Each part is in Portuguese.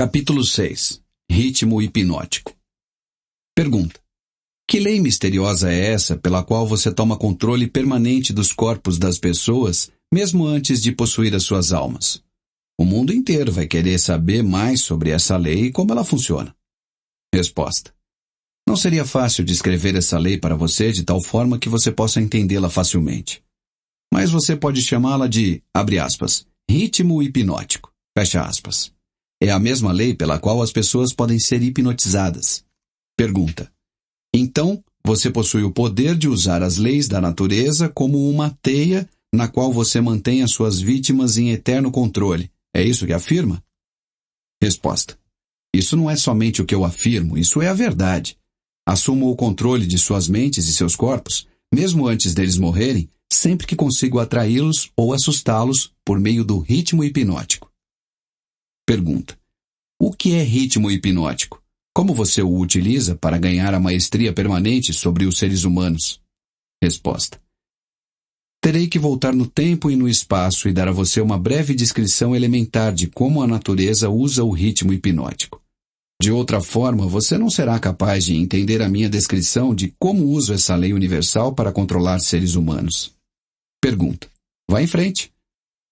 Capítulo 6. Ritmo hipnótico. Pergunta: que lei misteriosa é essa pela qual você toma controle permanente dos corpos das pessoas, mesmo antes de possuir as suas almas? O mundo inteiro vai querer saber mais sobre essa lei e como ela funciona. Resposta: não seria fácil descrever essa lei para você de tal forma que você possa entendê-la facilmente. Mas você pode chamá-la de, abre aspas, ritmo hipnótico, fecha aspas. É a mesma lei pela qual as pessoas podem ser hipnotizadas. Pergunta: então, você possui o poder de usar as leis da natureza como uma teia na qual você mantém as suas vítimas em eterno controle. É isso que afirma? Resposta: isso não é somente o que eu afirmo, isso é a verdade. Assumo o controle de suas mentes e seus corpos, mesmo antes deles morrerem, sempre que consigo atraí-los ou assustá-los por meio do ritmo hipnótico. Pergunta: o que é ritmo hipnótico? Como você o utiliza para ganhar a maestria permanente sobre os seres humanos? Resposta: terei que voltar no tempo e no espaço e dar a você uma breve descrição elementar de como a natureza usa o ritmo hipnótico. De outra forma, você não será capaz de entender a minha descrição de como uso essa lei universal para controlar seres humanos. Pergunta: vá em frente.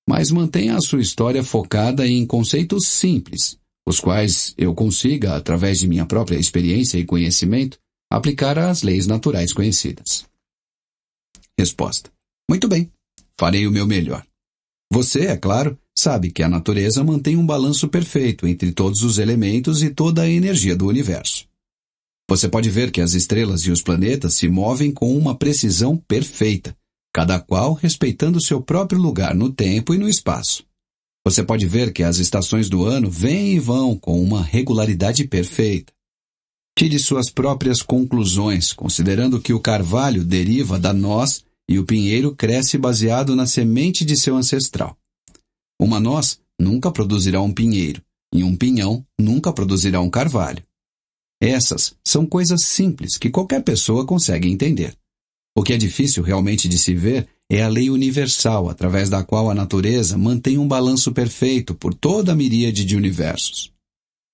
Mas mantenha a sua história focada em conceitos simples, os quais eu consiga, através de minha própria experiência e conhecimento, aplicar às leis naturais conhecidas. Resposta: muito bem, farei o meu melhor. Você, é claro, sabe que a natureza mantém um balanço perfeito entre todos os elementos e toda a energia do universo. Você pode ver que as estrelas e os planetas se movem com uma precisão perfeita, cada qual respeitando seu próprio lugar no tempo e no espaço. Você pode ver que as estações do ano vêm e vão com uma regularidade perfeita. Tire suas próprias conclusões, considerando que o carvalho deriva da noz e o pinheiro cresce baseado na semente de seu ancestral. Uma noz nunca produzirá um pinheiro, e um pinhão nunca produzirá um carvalho. Essas são coisas simples que qualquer pessoa consegue entender. O que é difícil realmente de se ver é a lei universal através da qual a natureza mantém um balanço perfeito por toda a miríade de universos.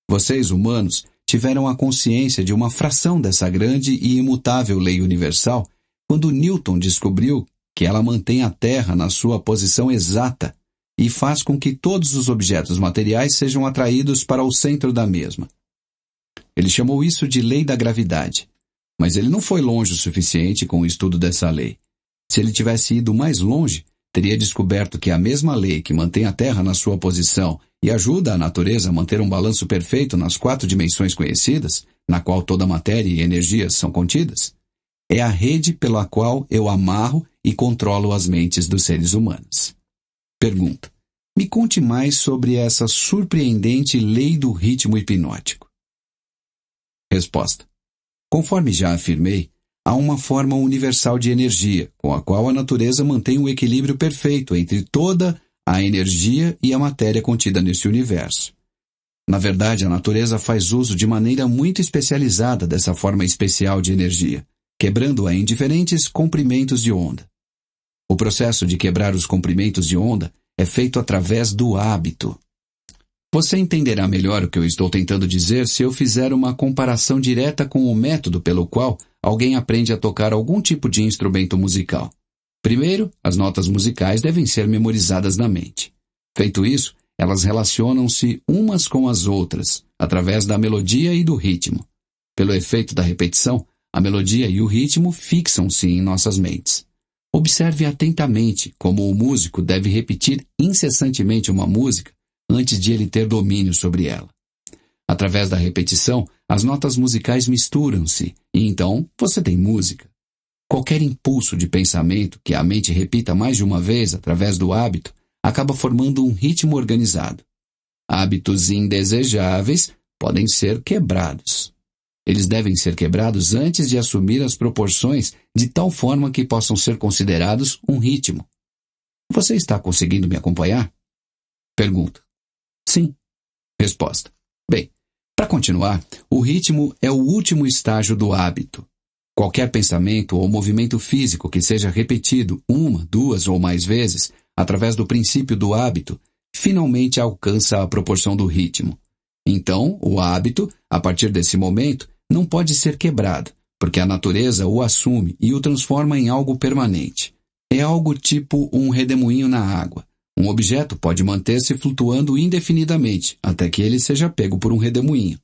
Vocês, humanos, tiveram a consciência de uma fração dessa grande e imutável lei universal quando Newton descobriu que ela mantém a Terra na sua posição exata e faz com que todos os objetos materiais sejam atraídos para o centro da mesma. Ele chamou isso de lei da gravidade, mas ele não foi longe o suficiente com o estudo dessa lei. Se ele tivesse ido mais longe, teria descoberto que a mesma lei que mantém a Terra na sua posição e ajuda a natureza a manter um balanço perfeito nas 4 dimensões conhecidas, na qual toda matéria e energia são contidas, é a rede pela qual eu amarro e controlo as mentes dos seres humanos. Pergunta: me conte mais sobre essa surpreendente lei do ritmo hipnótico. Resposta: conforme já afirmei, há uma forma universal de energia, com a qual a natureza mantém um equilíbrio perfeito entre toda a energia e a matéria contida nesse universo. Na verdade, a natureza faz uso de maneira muito especializada dessa forma especial de energia, quebrando-a em diferentes comprimentos de onda. O processo de quebrar os comprimentos de onda é feito através do hábito. Você entenderá melhor o que eu estou tentando dizer se eu fizer uma comparação direta com o método pelo qual alguém aprende a tocar algum tipo de instrumento musical. Primeiro, as notas musicais devem ser memorizadas na mente. Feito isso, elas relacionam-se umas com as outras, através da melodia e do ritmo. Pelo efeito da repetição, a melodia e o ritmo fixam-se em nossas mentes. Observe atentamente como o músico deve repetir incessantemente uma música antes de ele ter domínio sobre ela. Através da repetição, as notas musicais misturam-se e então você tem música. Qualquer impulso de pensamento que a mente repita mais de uma vez através do hábito acaba formando um ritmo organizado. Hábitos indesejáveis podem ser quebrados. Eles devem ser quebrados antes de assumir as proporções de tal forma que possam ser considerados um ritmo. Você está conseguindo me acompanhar? Pergunta: sim. Resposta: bem, para continuar, o ritmo é o último estágio do hábito. Qualquer pensamento ou movimento físico que seja repetido 1, 2 ou mais vezes, através do princípio do hábito, finalmente alcança a proporção do ritmo. Então, o hábito, a partir desse momento, não pode ser quebrado, porque a natureza o assume e o transforma em algo permanente. É algo tipo um redemoinho na água. Um objeto pode manter-se flutuando indefinidamente, até que ele seja pego por um redemoinho.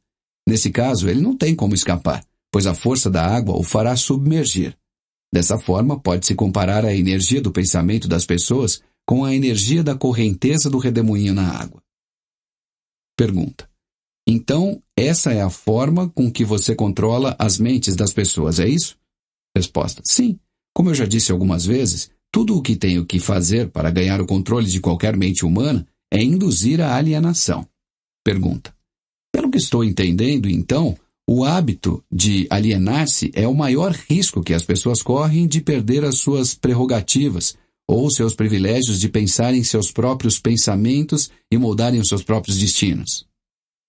Nesse caso, ele não tem como escapar, pois a força da água o fará submergir. Dessa forma, pode-se comparar a energia do pensamento das pessoas com a energia da correnteza do redemoinho na água. Pergunta: então, essa é a forma com que você controla as mentes das pessoas, é isso? Resposta: sim. Como eu já disse algumas vezes, tudo o que tenho que fazer para ganhar o controle de qualquer mente humana é induzir a alienação. Pergunta: pelo que estou entendendo, então, o hábito de alienar-se é o maior risco que as pessoas correm de perder as suas prerrogativas ou seus privilégios de pensar em seus próprios pensamentos e moldarem os seus próprios destinos.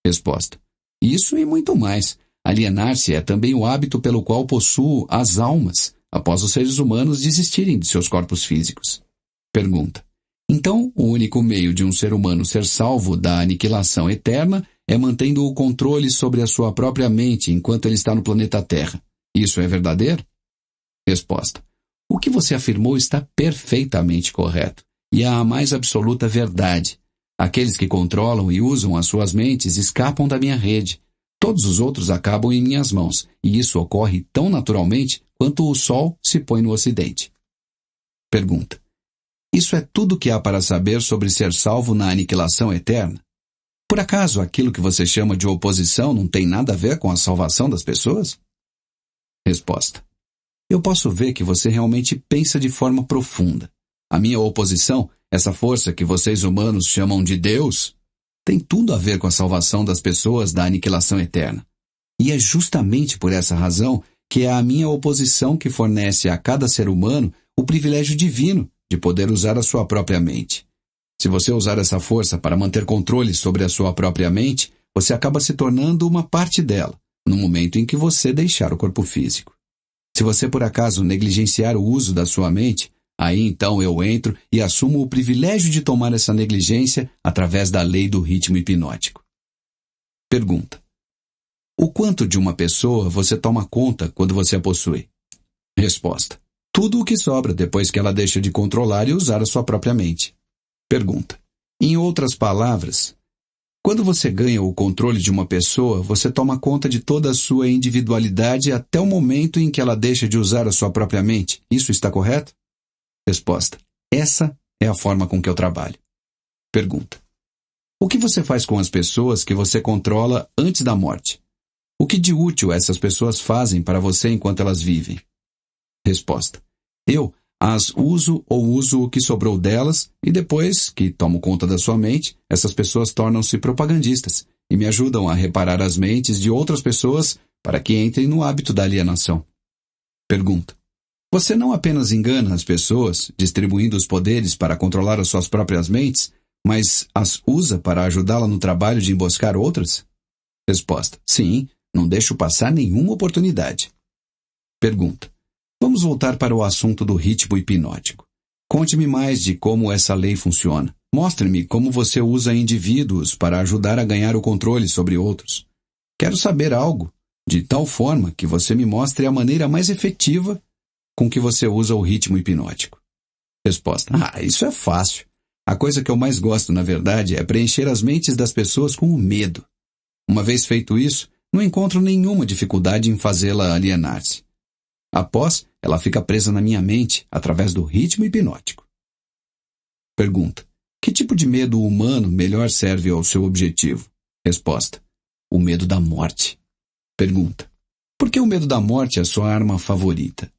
Resposta: isso e muito mais. Alienar-se é também o hábito pelo qual possuo as almas, após os seres humanos desistirem de seus corpos físicos. Pergunta: então, o único meio de um ser humano ser salvo da aniquilação eterna é mantendo o controle sobre a sua própria mente enquanto ele está no planeta Terra. Isso é verdadeiro? Resposta: o que você afirmou está perfeitamente correto, e é a mais absoluta verdade. Aqueles que controlam e usam as suas mentes escapam da minha rede. Todos os outros acabam em minhas mãos, e isso ocorre tão naturalmente quanto o sol se põe no ocidente. Pergunta: isso é tudo que há para saber sobre ser salvo na aniquilação eterna? Por acaso aquilo que você chama de oposição não tem nada a ver com a salvação das pessoas? Resposta: eu posso ver que você realmente pensa de forma profunda. A minha oposição, essa força que vocês humanos chamam de Deus, tem tudo a ver com a salvação das pessoas da aniquilação eterna. E é justamente por essa razão que é a minha oposição que fornece a cada ser humano o privilégio divino de poder usar a sua própria mente. Se você usar essa força para manter controle sobre a sua própria mente, você acaba se tornando uma parte dela, no momento em que você deixar o corpo físico. Se você por acaso negligenciar o uso da sua mente, aí então eu entro e assumo o privilégio de tomar essa negligência através da lei do ritmo hipnótico. Pergunta: o quanto de uma pessoa você toma conta quando você a possui? Resposta: tudo o que sobra depois que ela deixa de controlar e usar a sua própria mente. Pergunta: em outras palavras, quando você ganha o controle de uma pessoa, você toma conta de toda a sua individualidade até o momento em que ela deixa de usar a sua própria mente. Isso está correto? Resposta: essa é a forma com que eu trabalho. Pergunta: o que você faz com as pessoas que você controla antes da morte? O que de útil essas pessoas fazem para você enquanto elas vivem? Resposta: eu as uso ou uso o que sobrou delas e depois que tomo conta da sua mente, essas pessoas tornam-se propagandistas e me ajudam a reparar as mentes de outras pessoas para que entrem no hábito da alienação. Pergunta: você não apenas engana as pessoas, distribuindo os poderes para controlar as suas próprias mentes, mas as usa para ajudá-la no trabalho de emboscar outras? Resposta: sim, não deixo passar nenhuma oportunidade. Pergunta: vamos voltar para o assunto do ritmo hipnótico. Conte-me mais de como essa lei funciona. Mostre-me como você usa indivíduos para ajudar a ganhar o controle sobre outros. Quero saber algo, de tal forma que você me mostre a maneira mais efetiva com que você usa o ritmo hipnótico. Resposta: isso é fácil. A coisa que eu mais gosto, na verdade, é preencher as mentes das pessoas com o medo. Uma vez feito isso, não encontro nenhuma dificuldade em fazê-la alienar-se. Após, ela fica presa na minha mente através do ritmo hipnótico. Pergunta: que tipo de medo humano melhor serve ao seu objetivo? Resposta: o medo da morte. Pergunta: por que o medo da morte é a sua arma favorita?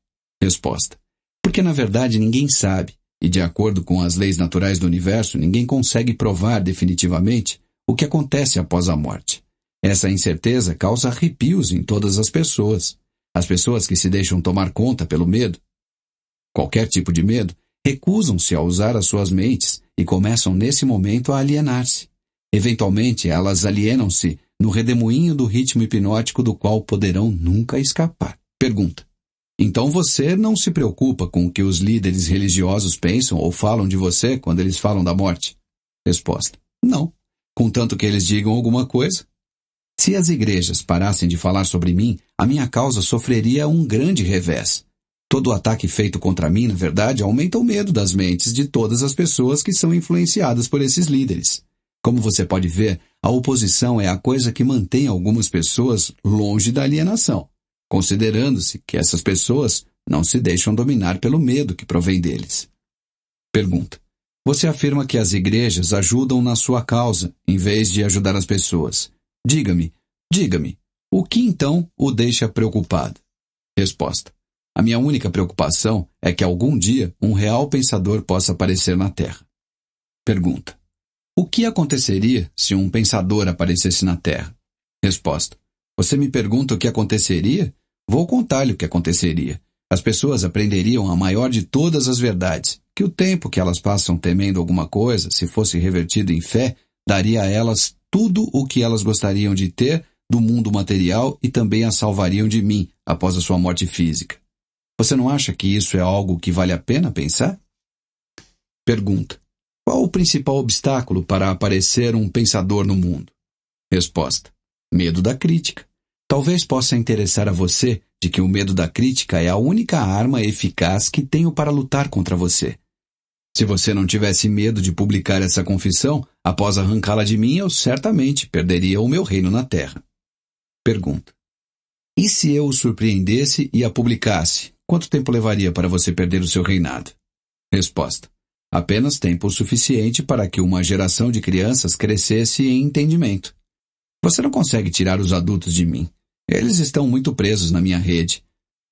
Resposta: porque na verdade ninguém sabe, e de acordo com as leis naturais do universo, ninguém consegue provar definitivamente o que acontece após a morte. Essa incerteza causa arrepios em todas as pessoas. As pessoas que se deixam tomar conta pelo medo, qualquer tipo de medo, recusam-se a usar as suas mentes e começam nesse momento a alienar-se. Eventualmente, elas alienam-se no redemoinho do ritmo hipnótico do qual poderão nunca escapar. Pergunta: então você não se preocupa com o que os líderes religiosos pensam ou falam de você quando eles falam da morte? Resposta: não. Contanto que eles digam alguma coisa, Se as igrejas parassem de falar sobre mim, a minha causa sofreria um grande revés. Todo o ataque feito contra mim, na verdade, aumenta o medo das mentes de todas as pessoas que são influenciadas por esses líderes. Como você pode ver, a oposição é a coisa que mantém algumas pessoas longe da alienação, considerando-se que essas pessoas não se deixam dominar pelo medo que provém deles. Pergunta: você afirma que as igrejas ajudam na sua causa, em vez de ajudar as pessoas. Diga-me, o que então o deixa preocupado? Resposta: a minha única preocupação é que algum dia um real pensador possa aparecer na Terra. Pergunta: o que aconteceria se um pensador aparecesse na Terra? Resposta: você me pergunta o que aconteceria? Vou contar-lhe o que aconteceria. As pessoas aprenderiam a maior de todas as verdades, que o tempo que elas passam temendo alguma coisa, se fosse revertido em fé, daria a elas tudo o que elas gostariam de ter do mundo material e também as salvariam de mim após a sua morte física. Você não acha que isso é algo que vale a pena pensar? Pergunta: qual o principal obstáculo para aparecer um pensador no mundo? Resposta: medo da crítica. Talvez possa interessar a você de que o medo da crítica é a única arma eficaz que tenho para lutar contra você. Se você não tivesse medo de publicar essa confissão, após arrancá-la de mim, eu certamente perderia o meu reino na terra. Pergunta: e se eu o surpreendesse e a publicasse, quanto tempo levaria para você perder o seu reinado? Resposta: apenas tempo suficiente para que uma geração de crianças crescesse em entendimento. Você não consegue tirar os adultos de mim. Eles estão muito presos na minha rede.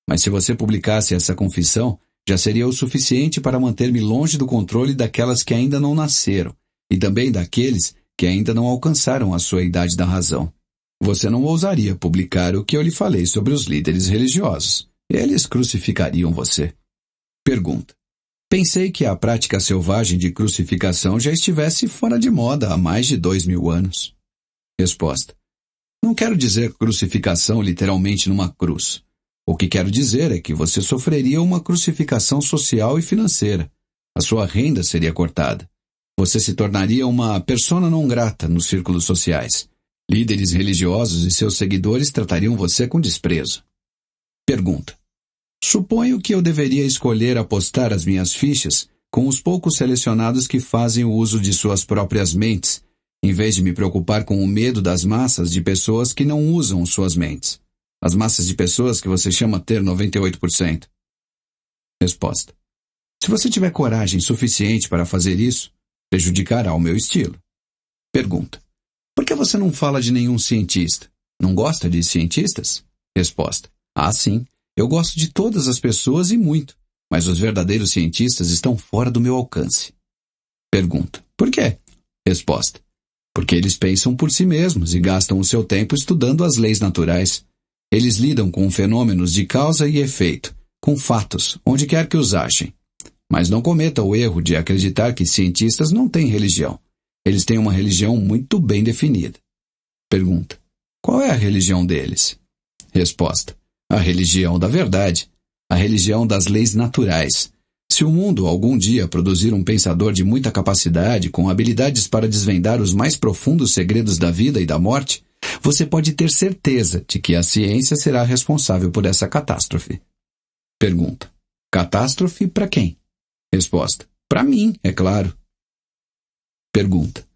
Mas se você publicasse essa confissão, já seria o suficiente para manter-me longe do controle daquelas que ainda não nasceram, e também daqueles que ainda não alcançaram a sua idade da razão. Você não ousaria publicar o que eu lhe falei sobre os líderes religiosos. Eles crucificariam você. Pergunta: pensei que a prática selvagem de crucificação já estivesse fora de moda há mais de 2000 anos. Resposta: não quero dizer crucificação literalmente numa cruz. O que quero dizer é que você sofreria uma crucificação social e financeira. A sua renda seria cortada. Você se tornaria uma persona non grata nos círculos sociais. Líderes religiosos e seus seguidores tratariam você com desprezo. Pergunta: suponho que eu deveria escolher apostar as minhas fichas com os poucos selecionados que fazem o uso de suas próprias mentes, em vez de me preocupar com o medo das massas de pessoas que não usam suas mentes. As massas de pessoas que você chama ter 98%. Resposta: se você tiver coragem suficiente para fazer isso, prejudicará o meu estilo. Pergunta: por que você não fala de nenhum cientista? Não gosta de cientistas? Resposta: ah, sim. Eu gosto de todas as pessoas e muito, mas os verdadeiros cientistas estão fora do meu alcance. Pergunta: por quê? Resposta: porque eles pensam por si mesmos e gastam o seu tempo estudando as leis naturais. Eles lidam com fenômenos de causa e efeito, com fatos, onde quer que os achem. Mas não cometa o erro de acreditar que cientistas não têm religião. Eles têm uma religião muito bem definida. Pergunta: qual é a religião deles? Resposta: a religião da verdade, a religião das leis naturais. Se o mundo algum dia produzir um pensador de muita capacidade, com habilidades para desvendar os mais profundos segredos da vida e da morte, você pode ter certeza de que a ciência será responsável por essa catástrofe. Pergunta: catástrofe para quem? Resposta: para mim, é claro. Pergunta: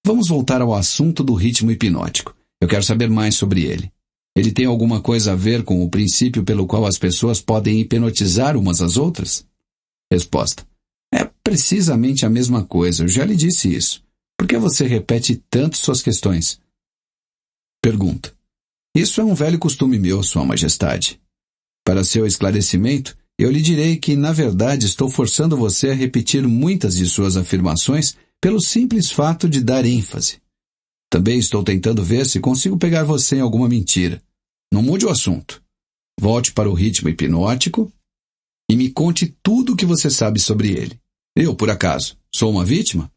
vamos voltar ao assunto do ritmo hipnótico. Eu quero saber mais sobre ele. Ele tem alguma coisa a ver com o princípio pelo qual as pessoas podem hipnotizar umas às outras? Resposta: é precisamente a mesma coisa, eu já lhe disse isso. Por que você repete tanto suas questões? Pergunta: isso é um velho costume meu, Sua Majestade. Para seu esclarecimento, eu lhe direi que, na verdade, estou forçando você a repetir muitas de suas afirmações pelo simples fato de dar ênfase. Também estou tentando ver se consigo pegar você em alguma mentira. Não mude o assunto. Volte para o ritmo hipnótico e me conte tudo o que você sabe sobre ele. Eu, por acaso, sou uma vítima?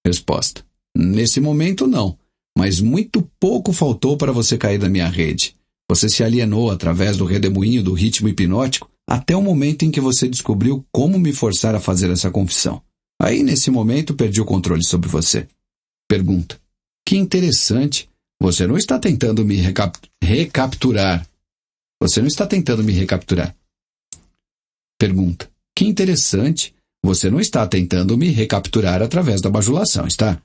Resposta: nesse momento, não. Mas muito pouco faltou para você cair na minha rede. Você se alienou através do redemoinho do ritmo hipnótico até o momento em que você descobriu como me forçar a fazer essa confissão. Aí, nesse momento, perdi o controle sobre você. Pergunta: que interessante. Você não está tentando me recapturar. Você não está tentando me recapturar. Pergunta. Que interessante. Você não está tentando me recapturar através da bajulação, está?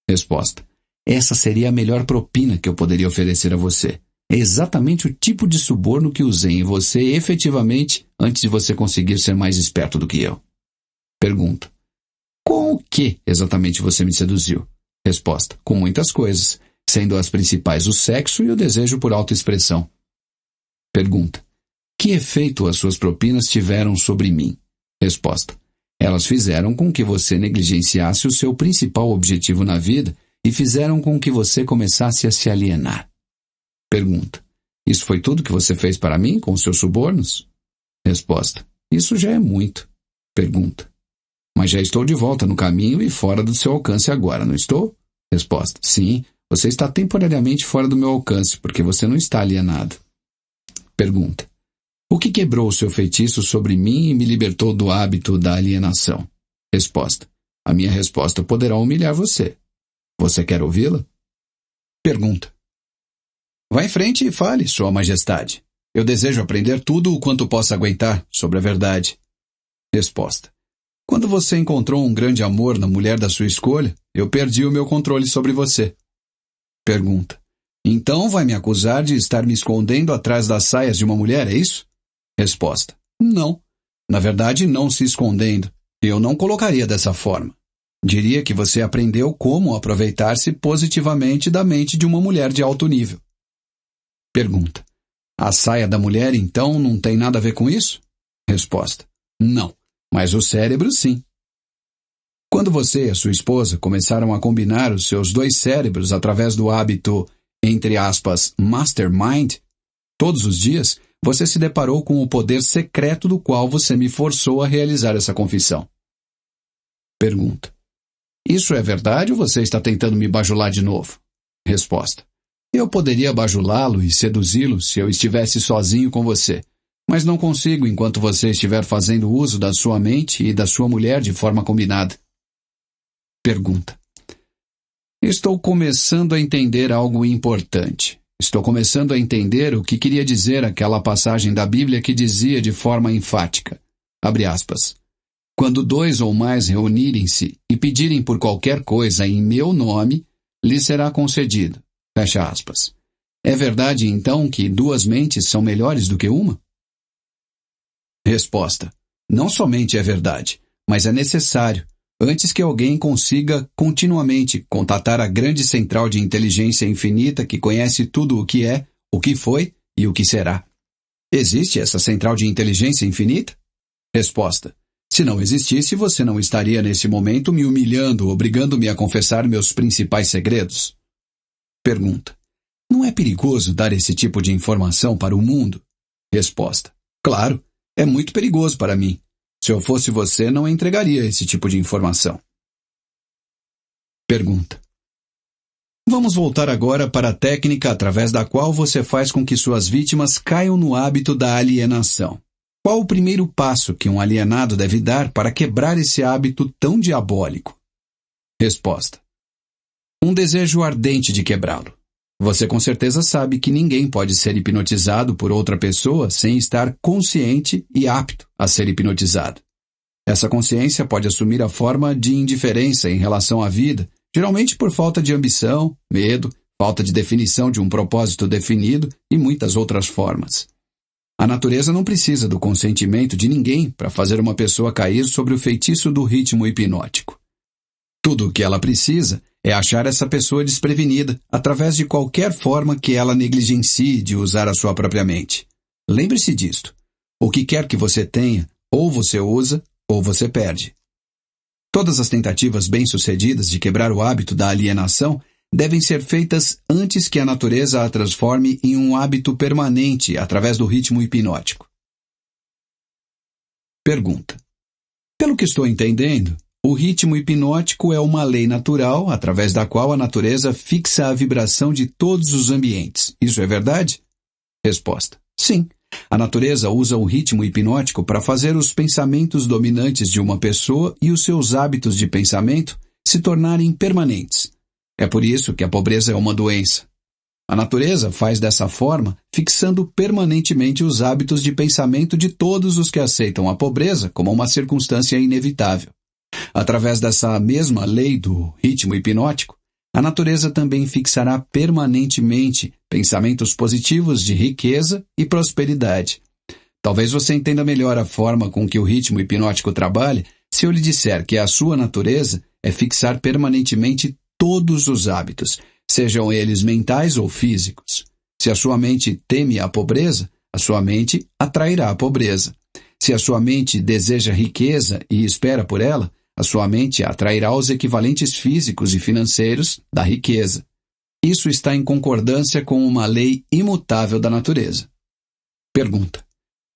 Resposta. Essa seria a melhor propina que eu poderia oferecer a você. É exatamente o tipo de suborno que usei em você efetivamente antes de você conseguir ser mais esperto do que eu. Pergunta. Com o que exatamente você me seduziu? Resposta. Com muitas coisas, sendo as principais o sexo e o desejo por autoexpressão. Pergunta. Que efeito as suas propinas tiveram sobre mim? Resposta. Elas fizeram com que você negligenciasse o seu principal objetivo na vida e fizeram com que você começasse a se alienar. Pergunta. Isso foi tudo que você fez para mim com os seus subornos? Resposta. Isso já é muito. Pergunta. Mas já estou de volta no caminho e fora do seu alcance agora, não estou? Resposta. Sim, você está temporariamente fora do meu alcance, porque você não está alienado. Pergunta. O que quebrou o seu feitiço sobre mim e me libertou do hábito da alienação? Resposta. A minha resposta poderá humilhar você. Você quer ouvi-la? Pergunta. Vá em frente e fale, Sua Majestade. Eu desejo aprender tudo o quanto possa aguentar sobre a verdade. Resposta. Quando você encontrou um grande amor na mulher da sua escolha, eu perdi o meu controle sobre você. Pergunta. Então vai me acusar de estar me escondendo atrás das saias de uma mulher, é isso? Resposta. Não. Na verdade, não se escondendo. Eu não colocaria dessa forma. Diria que você aprendeu como aproveitar-se positivamente da mente de uma mulher de alto nível. Pergunta. A saia da mulher, então, não tem nada a ver com isso? Resposta. Não, mas o cérebro, sim. Quando você e a sua esposa começaram a combinar os seus dois cérebros através do hábito, entre aspas, mastermind, todos os dias, você se deparou com o poder secreto do qual você me forçou a realizar essa confissão. Pergunta. Isso é verdade ou você está tentando me bajular de novo? Resposta. Eu poderia bajulá-lo e seduzi-lo se eu estivesse sozinho com você, mas não consigo enquanto você estiver fazendo uso da sua mente e da sua mulher de forma combinada. Pergunta. Estou começando a entender algo importante. Estou começando a entender o que queria dizer aquela passagem da Bíblia que dizia de forma enfática, abre aspas, quando dois ou mais reunirem-se e pedirem por qualquer coisa em meu nome, lhes será concedido, fecha aspas. É verdade, então, que duas mentes são melhores do que uma? Resposta. Não somente é verdade, mas é necessário, antes que alguém consiga continuamente contatar a grande central de inteligência infinita que conhece tudo o que é, o que foi e o que será. Existe essa central de inteligência infinita? Resposta. Se não existisse, você não estaria nesse momento me humilhando, obrigando-me a confessar meus principais segredos? Pergunta. Não é perigoso dar esse tipo de informação para o mundo? Resposta. Claro, é muito perigoso para mim. Se eu fosse você, não entregaria esse tipo de informação. Pergunta. Vamos voltar agora para a técnica através da qual você faz com que suas vítimas caiam no hábito da alienação. Qual o primeiro passo que um alienado deve dar para quebrar esse hábito tão diabólico? Resposta. Um desejo ardente de quebrá-lo. Você com certeza sabe que ninguém pode ser hipnotizado por outra pessoa sem estar consciente e apto a ser hipnotizado. Essa consciência pode assumir a forma de indiferença em relação à vida, geralmente por falta de ambição, medo, falta de definição de um propósito definido e muitas outras formas. A natureza não precisa do consentimento de ninguém para fazer uma pessoa cair sobre o feitiço do ritmo hipnótico. Tudo o que ela precisa é achar essa pessoa desprevenida, através de qualquer forma que ela negligencie de usar a sua própria mente. Lembre-se disto. O que quer que você tenha, ou você usa, ou você perde. Todas as tentativas bem-sucedidas de quebrar o hábito da alienação devem ser feitas antes que a natureza a transforme em um hábito permanente através do ritmo hipnótico. Pergunta. Pelo que estou entendendo, o ritmo hipnótico é uma lei natural através da qual a natureza fixa a vibração de todos os ambientes. Isso é verdade? Resposta. Sim. A natureza usa o ritmo hipnótico para fazer os pensamentos dominantes de uma pessoa e os seus hábitos de pensamento se tornarem permanentes. É por isso que a pobreza é uma doença. A natureza faz dessa forma, fixando permanentemente os hábitos de pensamento de todos os que aceitam a pobreza como uma circunstância inevitável. Através dessa mesma lei do ritmo hipnótico, a natureza também fixará permanentemente pensamentos positivos de riqueza e prosperidade. Talvez você entenda melhor a forma com que o ritmo hipnótico trabalha se eu lhe disser que a sua natureza é fixar permanentemente todos os hábitos, sejam eles mentais ou físicos. Se a sua mente teme a pobreza, a sua mente atrairá a pobreza. Se a sua mente deseja riqueza e espera por ela, a sua mente atrairá os equivalentes físicos e financeiros da riqueza. Isso está em concordância com uma lei imutável da natureza. Pergunta.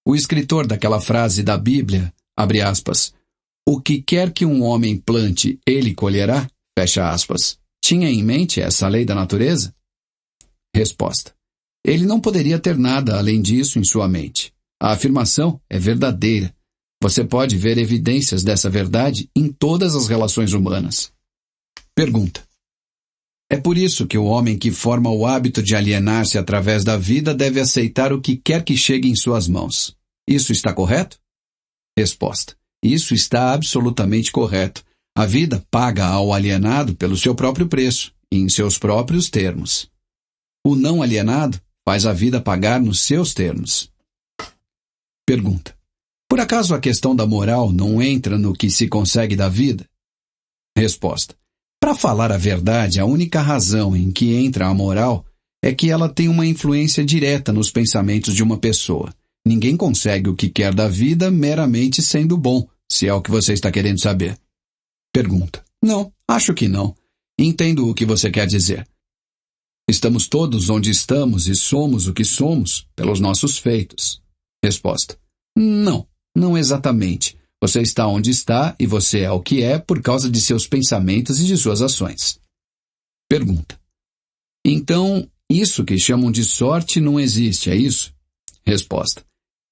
O escritor daquela frase da Bíblia, abre aspas, o que quer que um homem plante, ele colherá, fecha aspas, tinha em mente essa lei da natureza? Resposta. Ele não poderia ter nada além disso em sua mente. A afirmação é verdadeira. Você pode ver evidências dessa verdade em todas as relações humanas. Pergunta. É por isso que o homem que forma o hábito de alienar-se através da vida deve aceitar o que quer que chegue em suas mãos. Isso está correto? Resposta. Isso está absolutamente correto. A vida paga ao alienado pelo seu próprio preço e em seus próprios termos. O não alienado faz a vida pagar nos seus termos. Pergunta. Por acaso a questão da moral não entra no que se consegue da vida? Resposta. Para falar a verdade, a única razão em que entra a moral é que ela tem uma influência direta nos pensamentos de uma pessoa. Ninguém consegue o que quer da vida meramente sendo bom, se é o que você está querendo saber. Pergunta. Não, acho que não. Entendo o que você quer dizer. Estamos todos onde estamos e somos o que somos pelos nossos feitos. Resposta. Não exatamente. Você está onde está e você é o que é por causa de seus pensamentos e de suas ações. Pergunta. Então, isso que chamam de sorte não existe, é isso? Resposta.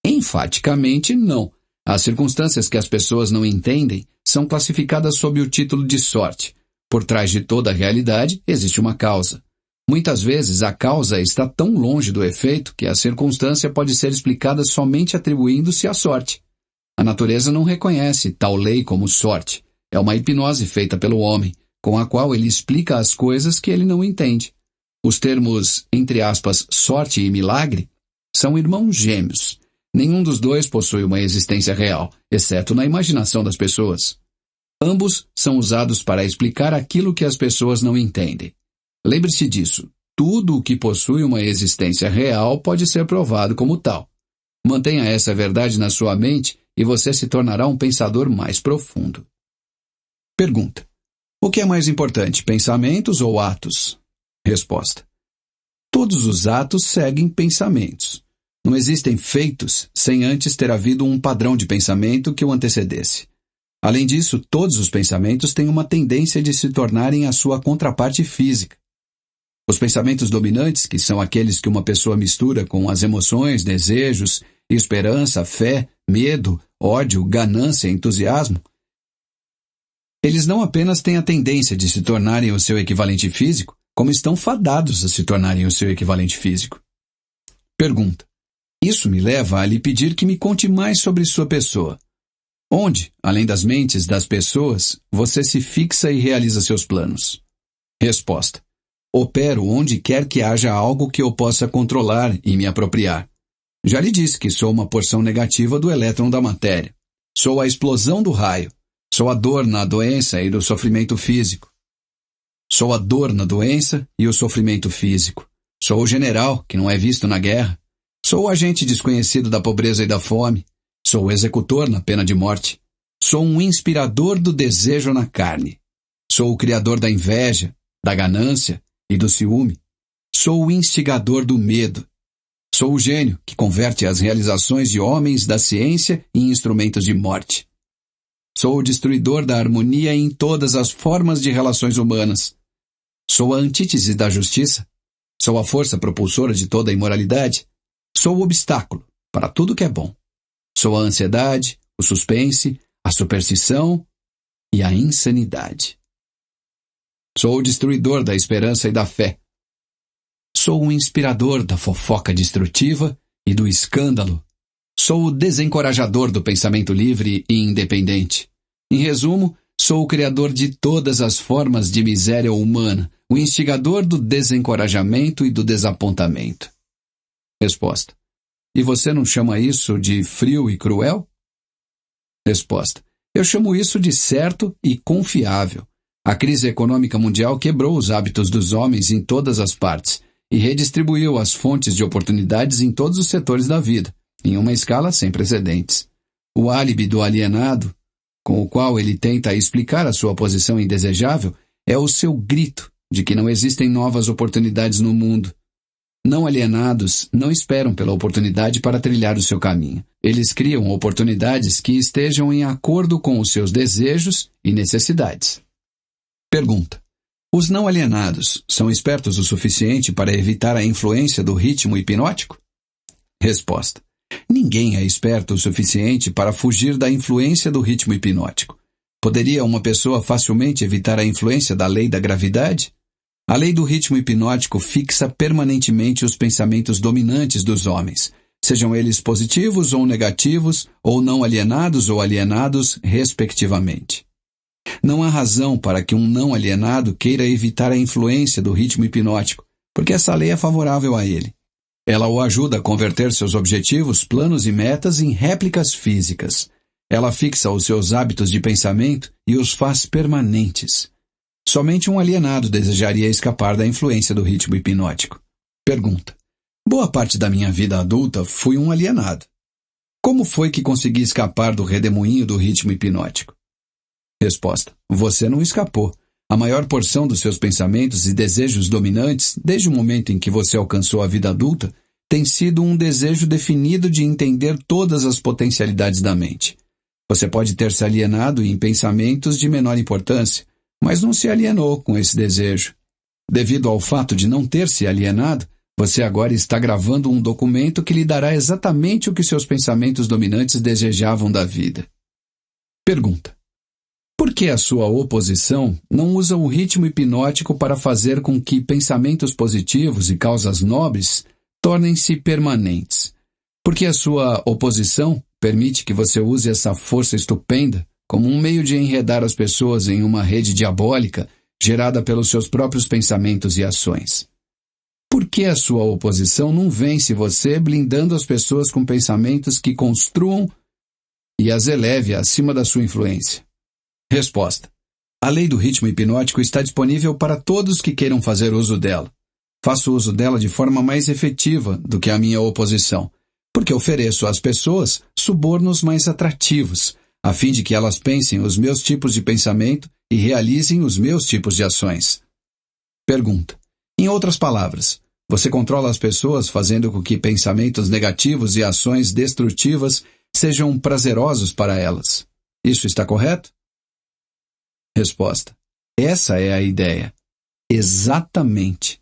Enfaticamente não. As circunstâncias que as pessoas não entendem são classificadas sob o título de sorte. Por trás de toda a realidade existe uma causa. Muitas vezes a causa está tão longe do efeito que a circunstância pode ser explicada somente atribuindo-se à sorte. A natureza não reconhece tal lei como sorte. É uma hipnose feita pelo homem, com a qual ele explica as coisas que ele não entende. Os termos, entre aspas, sorte e milagre, são irmãos gêmeos. Nenhum dos dois possui uma existência real, exceto na imaginação das pessoas. Ambos são usados para explicar aquilo que as pessoas não entendem. Lembre-se disso. Tudo o que possui uma existência real pode ser provado como tal. Mantenha essa verdade na sua mente e você se tornará um pensador mais profundo. Pergunta. O que é mais importante, pensamentos ou atos? Resposta. Todos os atos seguem pensamentos. Não existem feitos sem antes ter havido um padrão de pensamento que o antecedesse. Além disso, todos os pensamentos têm uma tendência de se tornarem a sua contraparte física. Os pensamentos dominantes, que são aqueles que uma pessoa mistura com as emoções, desejos, esperança, fé, medo, ódio, ganância, entusiasmo, eles não apenas têm a tendência de se tornarem o seu equivalente físico, como estão fadados a se tornarem o seu equivalente físico. Pergunta. Isso me leva a lhe pedir que me conte mais sobre sua pessoa. Onde, além das mentes das pessoas, você se fixa e realiza seus planos? Resposta. Opero onde quer que haja algo que eu possa controlar e me apropriar. Já lhe disse que sou uma porção negativa do elétron da matéria. Sou a explosão do raio. Sou a dor na doença e do sofrimento físico. Sou a dor na doença e o sofrimento físico. Sou o general que não é visto na guerra. Sou o agente desconhecido da pobreza e da fome. Sou o executor na pena de morte. Sou um inspirador do desejo na carne. Sou o criador da inveja, da ganância e do ciúme. Sou o instigador do medo. Sou o gênio que converte as realizações de homens da ciência em instrumentos de morte. Sou o destruidor da harmonia em todas as formas de relações humanas. Sou a antítese da justiça. Sou a força propulsora de toda a imoralidade. Sou o obstáculo para tudo que é bom. Sou a ansiedade, o suspense, a superstição e a insanidade. Sou o destruidor da esperança e da fé. Sou o inspirador da fofoca destrutiva e do escândalo. Sou o desencorajador do pensamento livre e independente. Em resumo, sou o criador de todas as formas de miséria humana, o instigador do desencorajamento e do desapontamento. Resposta: e você não chama isso de frio e cruel? Resposta: eu chamo isso de certo e confiável. A crise econômica mundial quebrou os hábitos dos homens em todas as partes e redistribuiu as fontes de oportunidades em todos os setores da vida, em uma escala sem precedentes. O álibi do alienado, com o qual ele tenta explicar a sua posição indesejável, é o seu grito de que não existem novas oportunidades no mundo. Não alienados não esperam pela oportunidade para trilhar o seu caminho. Eles criam oportunidades que estejam em acordo com os seus desejos e necessidades. Pergunta: os não alienados são espertos o suficiente para evitar a influência do ritmo hipnótico? Resposta: ninguém é esperto o suficiente para fugir da influência do ritmo hipnótico. Poderia uma pessoa facilmente evitar a influência da lei da gravidade? A lei do ritmo hipnótico fixa permanentemente os pensamentos dominantes dos homens, sejam eles positivos ou negativos, ou não alienados ou alienados, respectivamente. Não há razão para que um não alienado queira evitar a influência do ritmo hipnótico, porque essa lei é favorável a ele. Ela o ajuda a converter seus objetivos, planos e metas em réplicas físicas. Ela fixa os seus hábitos de pensamento e os faz permanentes. Somente um alienado desejaria escapar da influência do ritmo hipnótico. Pergunta: boa parte da minha vida adulta fui um alienado. Como foi que consegui escapar do redemoinho do ritmo hipnótico? Resposta: você não escapou. A maior porção dos seus pensamentos e desejos dominantes, desde o momento em que você alcançou a vida adulta, tem sido um desejo definido de entender todas as potencialidades da mente. Você pode ter se alienado em pensamentos de menor importância, mas não se alienou com esse desejo. Devido ao fato de não ter se alienado, você agora está gravando um documento que lhe dará exatamente o que seus pensamentos dominantes desejavam da vida. Pergunta: por que a sua oposição não usa o ritmo hipnótico para fazer com que pensamentos positivos e causas nobres tornem-se permanentes? Por que a sua oposição permite que você use essa força estupenda como um meio de enredar as pessoas em uma rede diabólica gerada pelos seus próprios pensamentos e ações? Por que a sua oposição não vence você blindando as pessoas com pensamentos que construam e as eleve acima da sua influência? Resposta: a lei do ritmo hipnótico está disponível para todos que queiram fazer uso dela. Faço uso dela de forma mais efetiva do que a minha oposição, porque ofereço às pessoas subornos mais atrativos, a fim de que elas pensem os meus tipos de pensamento e realizem os meus tipos de ações. Pergunta: em outras palavras, você controla as pessoas fazendo com que pensamentos negativos e ações destrutivas sejam prazerosos para elas. Isso está correto? Resposta: essa é a ideia. Exatamente.